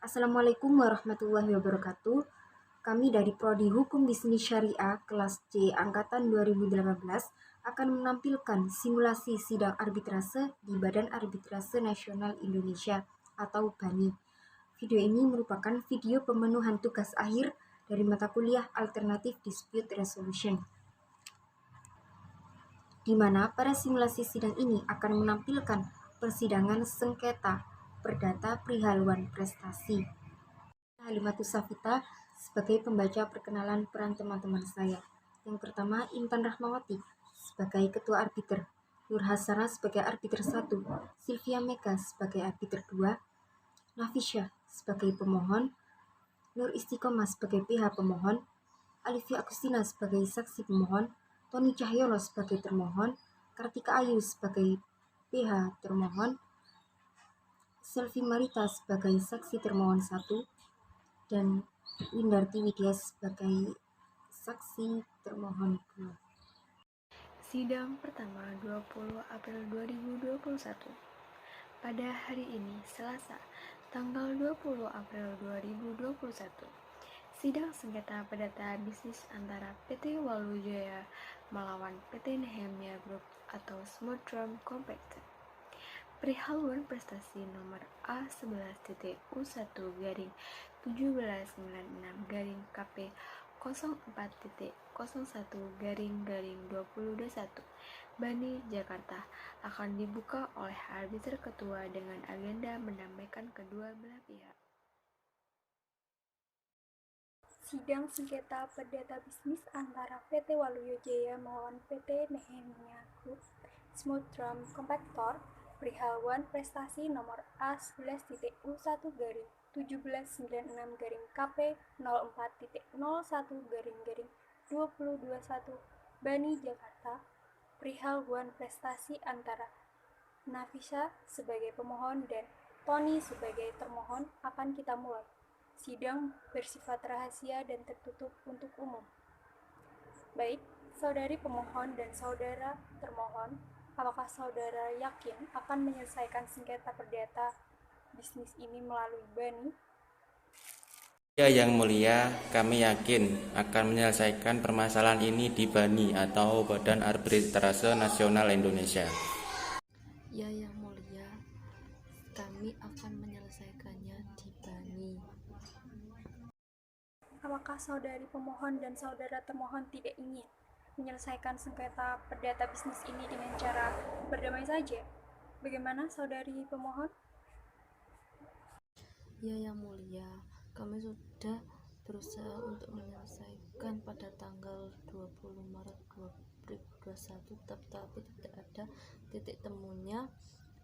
Assalamualaikum warahmatullahi wabarakatuh. Kami dari Prodi Hukum Bisnis Syariah kelas C angkatan 2018 akan menampilkan simulasi sidang arbitrase di Badan Arbitrase Nasional Indonesia atau BANI. Video ini merupakan video pemenuhan tugas akhir dari mata kuliah Alternative Dispute Resolution, di mana pada simulasi sidang ini akan menampilkan persidangan sengketa perdata perihal wan prestasi. Halimatus Safita sebagai pembaca perkenalan peran teman-teman saya. Yang pertama, Intan Rahmawati sebagai ketua arbiter, Nur Hasana sebagai arbiter 1, Sylvia Mega sebagai arbiter 2, Nafisya sebagai pemohon, Nur Istiqomah sebagai pihak pemohon, Alifia Agustina sebagai saksi pemohon, Tony Cahyono sebagai termohon, Kartika Ayu sebagai pihak termohon, Selvi Marita sebagai saksi termohon 1, dan Windarti Widya sebagai saksi termohon 2. Sidang pertama 20 April 2021. Pada hari ini, Selasa, tanggal 20 April 2021, sidang sengketa perdata bisnis antara PT Walujaya melawan PT Nehemia Group atau Smoothrum Compact perihal wan prestasi nomor A11.U1-1796-KP 04.01-2021 BANI Jakarta akan dibuka oleh arbiter ketua dengan agenda mendamaikan kedua belah pihak. Sidang sengketa perdata bisnis antara PT Walujaya melawan PT Nehemia Group Smoothrum Compactor perihal wan prestasi nomor A11.U1-1796-KP 04.01-2021 BANI Jakarta perihal wan prestasi antara Nafisya sebagai pemohon dan Tony sebagai termohon akan kita mulai. Sidang bersifat rahasia dan tertutup untuk umum. Baik, saudari pemohon dan saudara termohon, apakah saudara yakin akan menyelesaikan sengketa perdata bisnis ini melalui BANI? Ya, Yang Mulia, kami yakin akan menyelesaikan permasalahan ini di BANI atau Badan Arbitrase Nasional Indonesia. Ya, Yang Mulia, kami akan menyelesaikannya di BANI. Apakah saudari pemohon dan saudara termohon tidak ingin menyelesaikan sengketa perdata bisnis ini dengan cara berdamai saja? Bagaimana saudari pemohon? Ya, Yang Mulia, kami sudah berusaha untuk menyelesaikan pada tanggal 20 Maret 2021, tetapi tidak ada titik temunya,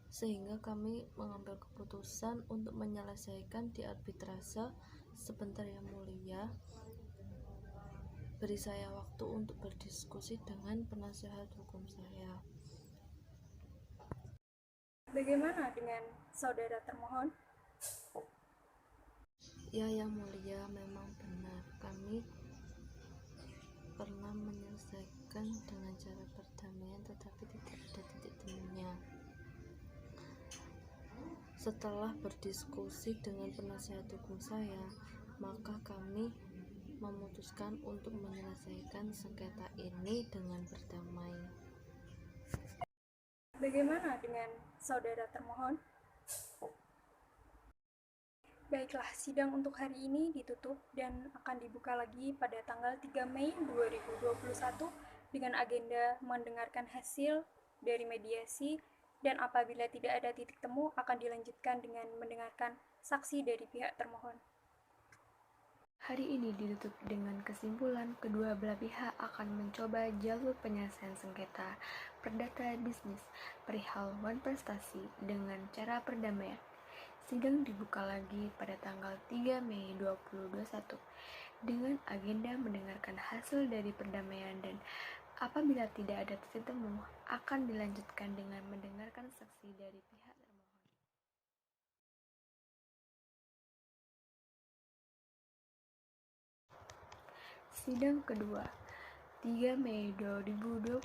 sehingga kami mengambil keputusan untuk menyelesaikan di arbitrase. Sebentar, Yang Mulia, beri saya waktu untuk berdiskusi dengan penasihat hukum saya. Bagaimana dengan saudara termohon? Ya, Yang Mulia, memang benar, kami pernah menyelesaikan dengan cara perdamaian, tetapi tidak ada titik temunya. Setelah berdiskusi dengan penasihat hukum saya, maka kami memutuskan untuk menyelesaikan sengketa ini dengan berdamai. Bagaimana dengan saudara termohon? Baiklah, sidang untuk hari ini ditutup dan akan dibuka lagi pada tanggal 3 Mei 2021 dengan agenda mendengarkan hasil dari mediasi, dan apabila tidak ada titik temu akan dilanjutkan dengan mendengarkan saksi dari pihak termohon. Hari ini ditutup dengan kesimpulan kedua belah pihak akan mencoba jalur penyelesaian sengketa perdata bisnis perihal wan prestasi dengan cara perdamaian. Sidang dibuka lagi pada tanggal 3 Mei 2021 dengan agenda mendengarkan hasil dari perdamaian, dan apabila tidak ada titik temu akan dilanjutkan dengan mendengarkan saksi dari pihak termohon. Sidang kedua 3 Mei 2021.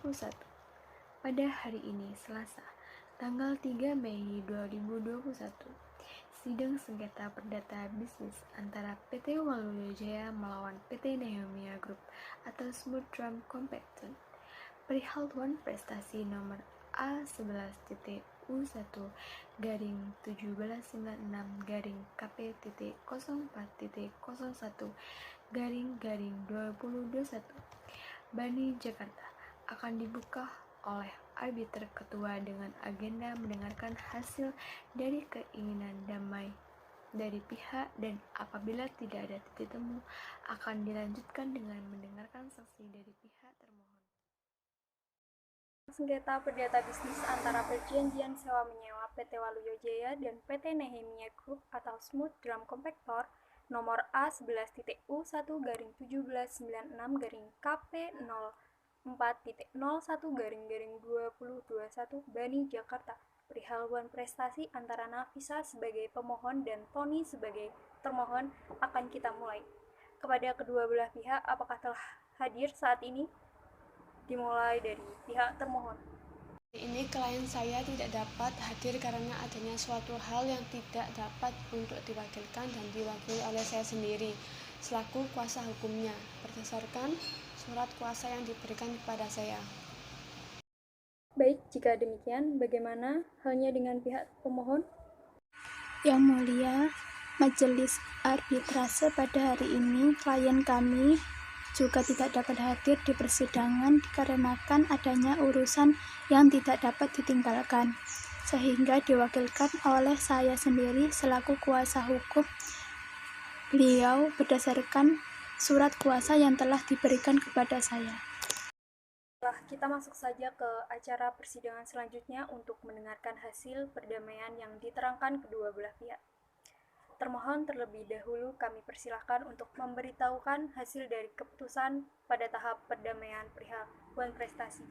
Pada hari ini, Selasa, tanggal 3 Mei 2021, sidang sengketa perdata bisnis antara PT Waluyo Jaya melawan PT Nehemia Group atau Smooth Drum Compactor perihal prestasi nomor A11-17U1-Garing-17-04.01-2021 Bani Jakarta akan dibuka oleh arbiter ketua dengan agenda mendengarkan hasil dari keinginan damai dari pihak dan apabila tidak ada titik temu akan dilanjutkan dengan mendengarkan saksi dari pihak termohon. Sengketa perdata bisnis antara perjanjian sewa menyewa PT Waluyo Jaya dan PT Nehemia Group atau Smooth Drum Compactor nomor A11-U1-1796-KP04.01-2021 Bani Jakarta perihal prestasi antara Nafisa sebagai pemohon dan Tony sebagai termohon akan kita mulai. Kepada kedua belah pihak, apakah telah hadir saat ini? Dimulai dari pihak termohon. Ini klien saya tidak dapat hadir karena adanya suatu hal yang tidak dapat untuk diwakilkan dan diwakili oleh saya sendiri selaku kuasa hukumnya berdasarkan surat kuasa yang diberikan kepada saya. Baik, jika demikian, bagaimana halnya dengan pihak pemohon? Yang Mulia, Majelis Arbitrase pada hari ini klien kami juga tidak dapat hadir di persidangan dikarenakan adanya urusan yang tidak dapat ditinggalkan, sehingga diwakilkan oleh saya sendiri selaku kuasa hukum beliau berdasarkan surat kuasa yang telah diberikan kepada saya. Kita masuk saja ke acara persidangan selanjutnya untuk mendengarkan hasil perdamaian yang diterangkan kedua belah pihak. Termohon terlebih dahulu kami persilahkan untuk memberitahukan hasil dari keputusan pada tahap perdamaian perihal prestasi.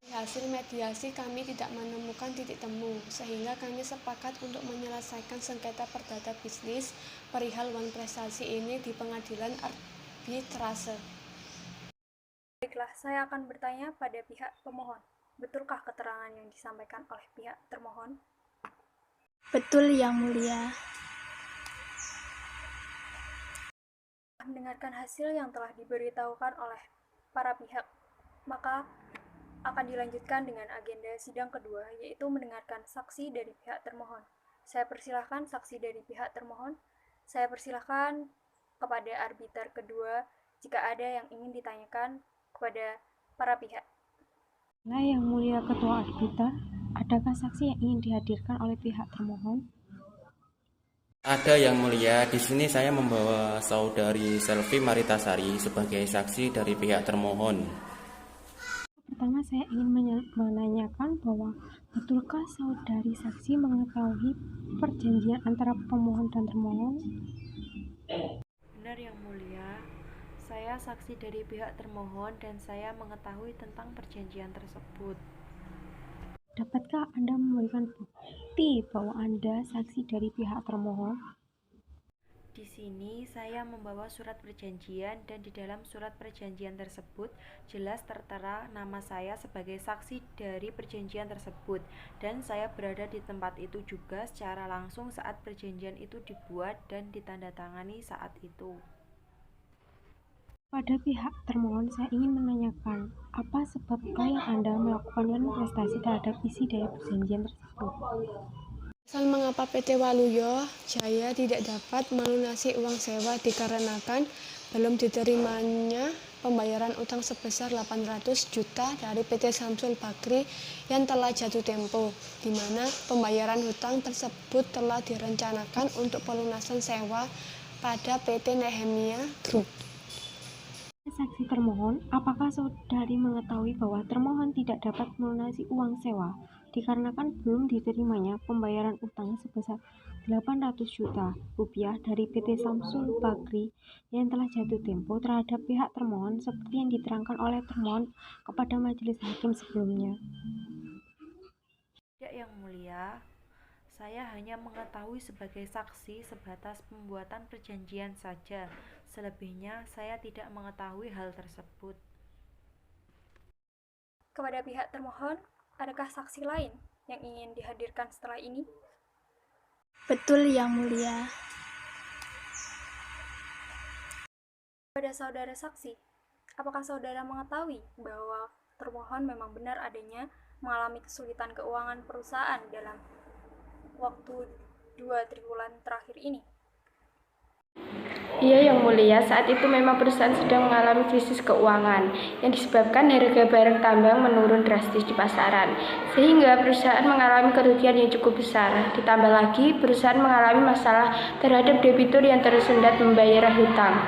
Di hasil mediasi kami tidak menemukan titik temu, sehingga kami sepakat untuk menyelesaikan sengketa perdata bisnis perihal prestasi ini di pengadilan arbitrase. Baiklah, saya akan bertanya pada pihak pemohon. Betulkah keterangan yang disampaikan oleh pihak termohon? Betul, Yang Mulia. Mendengarkan hasil yang telah diberitahukan oleh para pihak, maka akan dilanjutkan dengan agenda sidang kedua, yaitu mendengarkan saksi dari pihak termohon. Saya persilahkan saksi dari pihak termohon. Saya persilahkan kepada arbiter kedua jika ada yang ingin ditanyakan kepada para pihak. Nah, Yang Mulia Ketua Arbiter, adakah saksi yang ingin dihadirkan oleh pihak termohon? Ada Yang Mulia, di sini saya membawa saudari Selvi Maritasari sebagai saksi dari pihak termohon. Pertama, saya ingin menanyakan bahwa betulkah saudari saksi mengetahui perjanjian antara pemohon dan termohon? Benar Yang Mulia, saya saksi dari pihak termohon dan saya mengetahui tentang perjanjian tersebut. Dapatkah Anda memberikan bukti bahwa Anda saksi dari pihak termohon? Di sini saya membawa surat perjanjian dan di dalam surat perjanjian tersebut jelas tertera nama saya sebagai saksi dari perjanjian tersebut dan saya berada di tempat itu juga secara langsung saat perjanjian itu dibuat dan ditandatangani saat itu. Pada pihak termohon, saya ingin menanyakan apa sebab klien Anda melakukan prestasi terhadap isi dari perjanjian tersebut? Alasan mengapa PT Waluyo Jaya tidak dapat melunasi uang sewa dikarenakan belum diterimanya pembayaran utang sebesar 800 juta dari PT Samsul Bakri yang telah jatuh tempo, di mana pembayaran hutang tersebut telah direncanakan untuk pelunasan sewa pada PT Nehemia Group. Saksi termohon, apakah saudari mengetahui bahwa termohon tidak dapat melunasi uang sewa dikarenakan belum diterimanya pembayaran utang sebesar 800 juta rupiah dari PT Samsul Bakri yang telah jatuh tempo terhadap pihak termohon seperti yang diterangkan oleh termohon kepada majelis hakim sebelumnya? Tidak Yang Mulia, saya hanya mengetahui sebagai saksi sebatas pembuatan perjanjian saja. Selebihnya saya tidak mengetahui hal tersebut. Kepada pihak termohon, adakah saksi lain yang ingin dihadirkan setelah ini? Betul, Yang Mulia. Pada saudara saksi, apakah saudara mengetahui bahwa termohon memang benar adanya mengalami kesulitan keuangan perusahaan dalam waktu 2 triwulan terakhir ini? Iya, Yang Mulia, saat itu memang perusahaan sedang mengalami krisis keuangan yang disebabkan harga barang tambang menurun drastis di pasaran, sehingga perusahaan mengalami kerugian yang cukup besar. Ditambah lagi, perusahaan mengalami masalah terhadap debitur yang tersendat membayar hutang,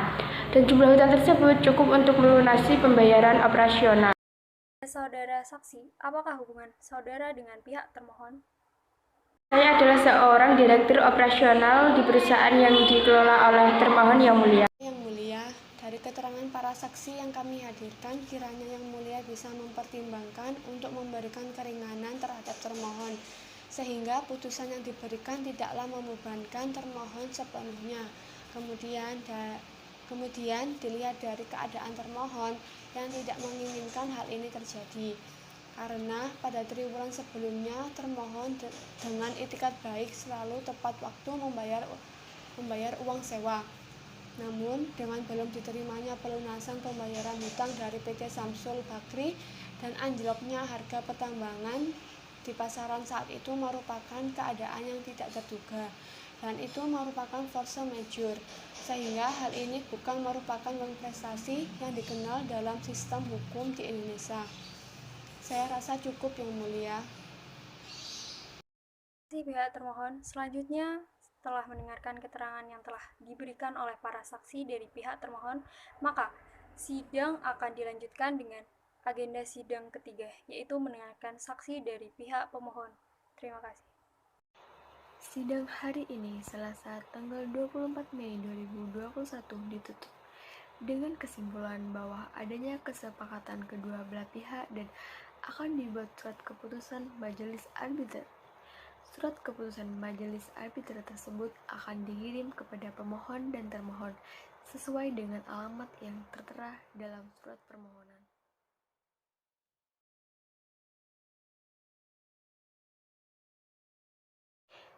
dan jumlah hutang tersebut cukup untuk melunasi pembayaran operasional. Saudara saksi, apakah hubungan saudara dengan pihak termohon? Saya adalah seorang direktur operasional di perusahaan yang dikelola oleh termohon, Yang Mulia. Yang Mulia, dari keterangan para saksi yang kami hadirkan, kiranya Yang Mulia bisa mempertimbangkan untuk memberikan keringanan terhadap termohon, sehingga putusan yang diberikan tidaklah membebankan termohon sepenuhnya. Kemudian dilihat dari keadaan termohon yang tidak menginginkan hal ini terjadi. Karena pada triwulan sebelumnya termohon dengan itikat baik selalu tepat waktu membayar uang sewa. Namun dengan belum diterimanya pelunasan pembayaran hutang dari PT Samsul Bakri dan anjloknya harga pertambangan di pasaran saat itu merupakan keadaan yang tidak terduga, dan itu merupakan force majeure, sehingga hal ini bukan merupakan prestasi yang dikenal dalam sistem hukum di Indonesia. Saya rasa cukup, Yang Mulia. Terima kasih pihak termohon. Selanjutnya, setelah mendengarkan keterangan yang telah diberikan oleh para saksi dari pihak termohon, maka sidang akan dilanjutkan dengan agenda sidang ketiga, yaitu mendengarkan saksi dari pihak pemohon. Terima kasih. Sidang hari ini, Selasa tanggal 24 Mei 2021 ditutup dengan kesimpulan bahwa adanya kesepakatan kedua belah pihak dan akan dibuat surat keputusan majelis arbiter. Surat keputusan majelis arbiter tersebut akan dikirim kepada pemohon dan termohon sesuai dengan alamat yang tertera dalam surat permohonan.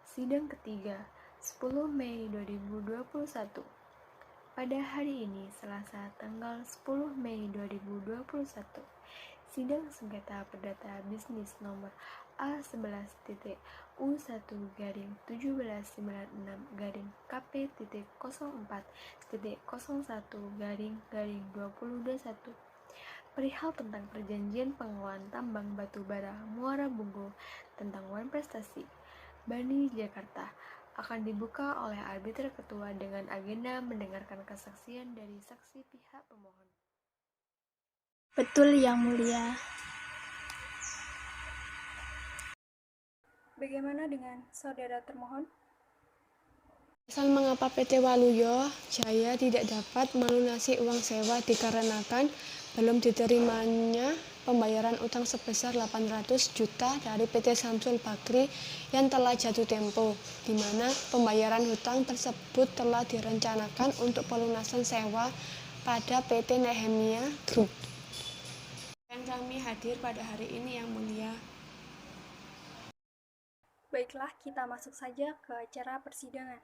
Sidang ketiga, 10 Mei 2021. Pada hari ini, Selasa tanggal 10 Mei 2021, sidang sengketa perdata bisnis nomor A11-U1-KP.04.01-2021 perihal tentang perjanjian pengelolaan tambang batu bara Muara Bungkul tentang Wan Prestasi, Bani Jakarta, akan dibuka oleh arbiter ketua dengan agenda mendengarkan kesaksian dari saksi pihak pemohon. Betul, Yang Mulia. Bagaimana dengan saudara termohon? Asal mengapa PT Waluyo Jaya tidak dapat melunasi uang sewa dikarenakan belum diterimanya pembayaran utang sebesar 800 juta dari PT Samsul Bakri yang telah jatuh tempo, di mana pembayaran hutang tersebut telah direncanakan untuk pelunasan sewa pada PT Nehemia Group. Yang kami hadir pada hari ini, Yang Mulia. Baiklah, kita masuk saja ke acara persidangan.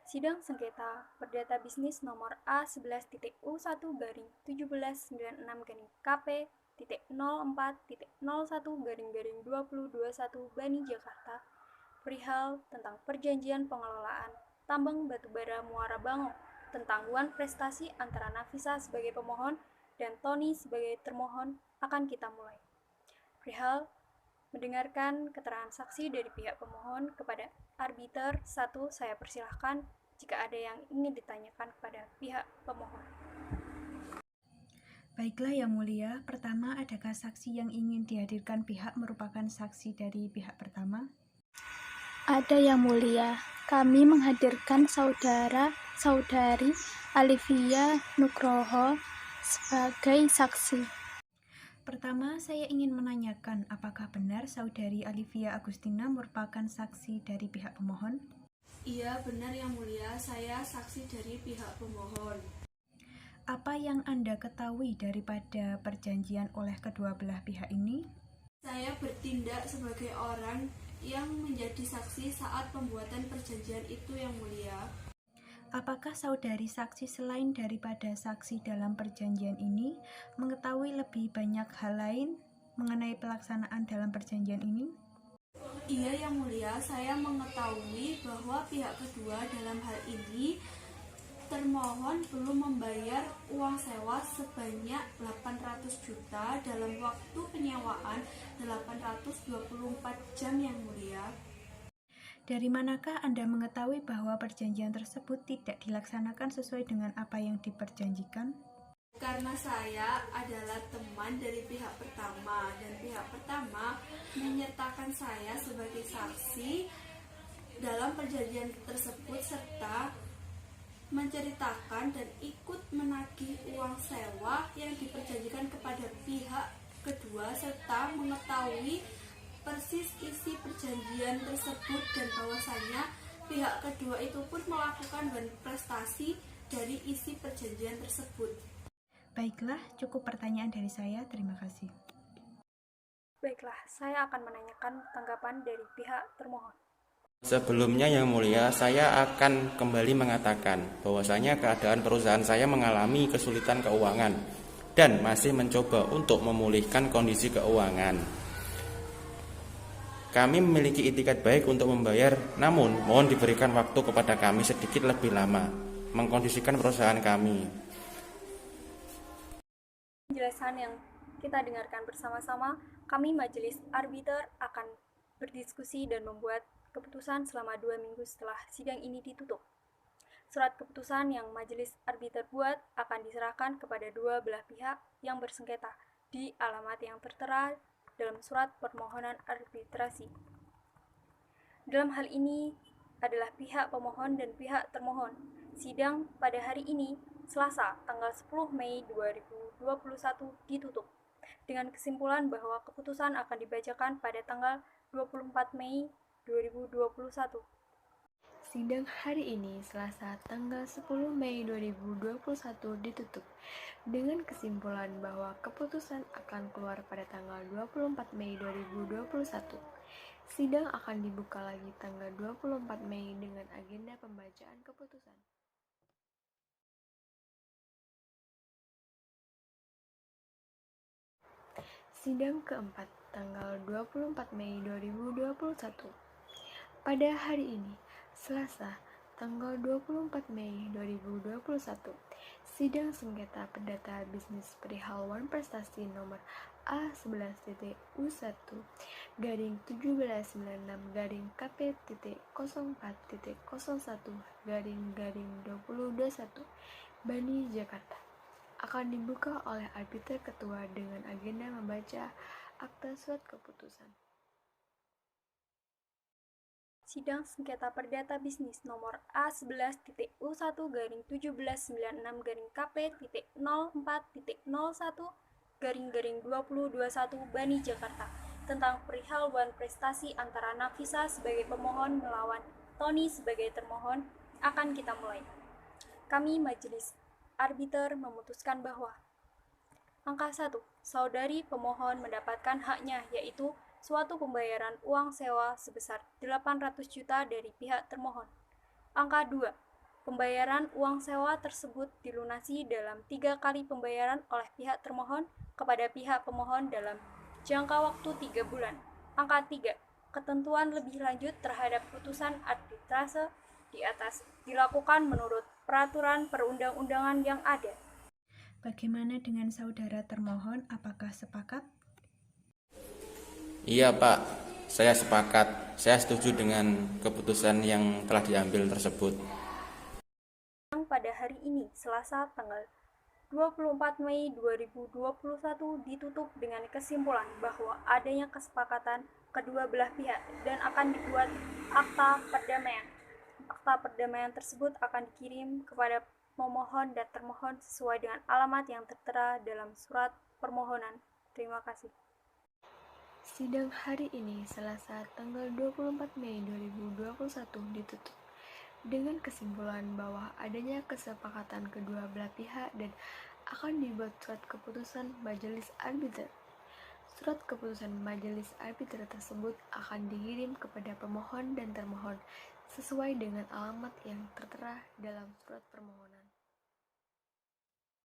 Sidang sengketa perdata bisnis nomor A11-17U1-KP.04.01-2021 Bani Jakarta perihal tentang perjanjian pengelolaan tambang batubara Muara Bangau tentang Wan Prestasi antara Nafisa sebagai pemohon dan Tony sebagai termohon akan kita mulai. Perihal mendengarkan keterangan saksi dari pihak pemohon kepada arbiter 1, saya persilahkan jika ada yang ingin ditanyakan kepada pihak pemohon. Baiklah, Yang Mulia. Pertama, adakah saksi yang ingin dihadirkan pihak merupakan saksi dari pihak pertama? Ada, Yang Mulia. Kami menghadirkan saudari Alivia Nugroho sebagai saksi. Pertama, saya ingin menanyakan apakah benar saudari Alivia Agustina merupakan saksi dari pihak pemohon? Iya, benar Yang Mulia, saya saksi dari pihak pemohon. Apa yang Anda ketahui daripada perjanjian oleh kedua belah pihak ini? Saya bertindak sebagai orang yang menjadi saksi saat pembuatan perjanjian itu, Yang Mulia. Apakah saudari saksi selain daripada saksi dalam perjanjian ini mengetahui lebih banyak hal lain mengenai pelaksanaan dalam perjanjian ini? Iya, Yang Mulia, saya mengetahui bahwa pihak kedua dalam hal ini termohon belum membayar uang sewa sebanyak 800 juta dalam waktu penyewaan 824 jam, Yang Mulia. Dari manakah Anda mengetahui bahwa perjanjian tersebut tidak dilaksanakan sesuai dengan apa yang diperjanjikan? Karena saya adalah teman dari pihak pertama, dan pihak pertama menyertakan saya sebagai saksi dalam perjanjian tersebut serta menceritakan dan ikut menagih uang sewa yang diperjanjikan kepada pihak kedua serta mengetahui persis isi perjanjian tersebut dan bahwasannya pihak kedua itu pun melakukan prestasi dari isi perjanjian tersebut. Baiklah, cukup pertanyaan dari saya. Terima kasih. Baiklah, saya akan menanyakan tanggapan dari pihak termohon. Sebelumnya Yang Mulia, saya akan kembali mengatakan bahwasanya keadaan perusahaan saya mengalami kesulitan keuangan dan masih mencoba untuk memulihkan kondisi keuangan. Kami memiliki itikat baik untuk membayar, namun mohon diberikan waktu kepada kami sedikit lebih lama mengkondisikan perusahaan kami. Penjelasan yang kita dengarkan bersama-sama, kami Majelis Arbiter akan berdiskusi dan membuat keputusan selama 2 minggu setelah sidang ini ditutup. Surat keputusan yang Majelis Arbiter buat akan diserahkan kepada dua belah pihak yang bersengketa di alamat yang tertera dalam surat permohonan arbitrasi. Dalam hal ini adalah pihak pemohon dan pihak termohon. Sidang pada hari ini, Selasa, tanggal 10 Mei 2021 ditutup dengan kesimpulan bahwa keputusan akan dibacakan pada tanggal 24 Mei 2021. Sidang hari ini, Selasa tanggal 10 Mei 2021 ditutup dengan kesimpulan bahwa keputusan akan keluar pada tanggal 24 Mei 2021. Sidang akan dibuka lagi tanggal 24 Mei dengan agenda pembacaan keputusan. Sidang keempat, tanggal 24 Mei 2021. Pada hari ini, Selasa, tanggal 24 Mei 2021, sidang sengketa perdata bisnis perihal One Prestasi nomor A11-USAT-KP.04.01-2021 Bani Jakarta akan dibuka oleh arbiter ketua dengan agenda membaca akta surat keputusan. Sidang sengketa perdata bisnis nomor A11-1796-KP.04.01-2021 Bani Jakarta tentang perihal One Prestasi antara Nafisa sebagai pemohon melawan Tony sebagai termohon akan kita mulai. Kami Majelis Arbiter memutuskan bahwa angka 1, saudari pemohon mendapatkan haknya, yaitu suatu pembayaran uang sewa sebesar 800 juta dari pihak termohon. Angka 2, pembayaran uang sewa tersebut dilunasi dalam 3 kali pembayaran oleh pihak termohon kepada pihak pemohon dalam jangka waktu 3 bulan. Angka 3, ketentuan lebih lanjut terhadap putusan arbitrase di atas dilakukan menurut peraturan perundang-undangan yang ada. Bagaimana dengan saudara termohon, apakah sepakat? Iya Pak, saya sepakat. Saya setuju dengan keputusan yang telah diambil tersebut. Pada hari ini, Selasa tanggal 24 Mei 2021 ditutup dengan kesimpulan bahwa adanya kesepakatan kedua belah pihak dan akan dibuat akta perdamaian. Akta perdamaian tersebut akan dikirim kepada pemohon dan termohon sesuai dengan alamat yang tertera dalam surat permohonan. Terima kasih. Sidang hari ini, Selasa tanggal 24 Mei 2021 ditutup dengan kesimpulan bahwa adanya kesepakatan kedua belah pihak dan akan dibuat surat keputusan Majelis Arbiter. Surat keputusan majelis arbiter tersebut akan dikirim kepada pemohon dan termohon sesuai dengan alamat yang tertera dalam surat permohonan.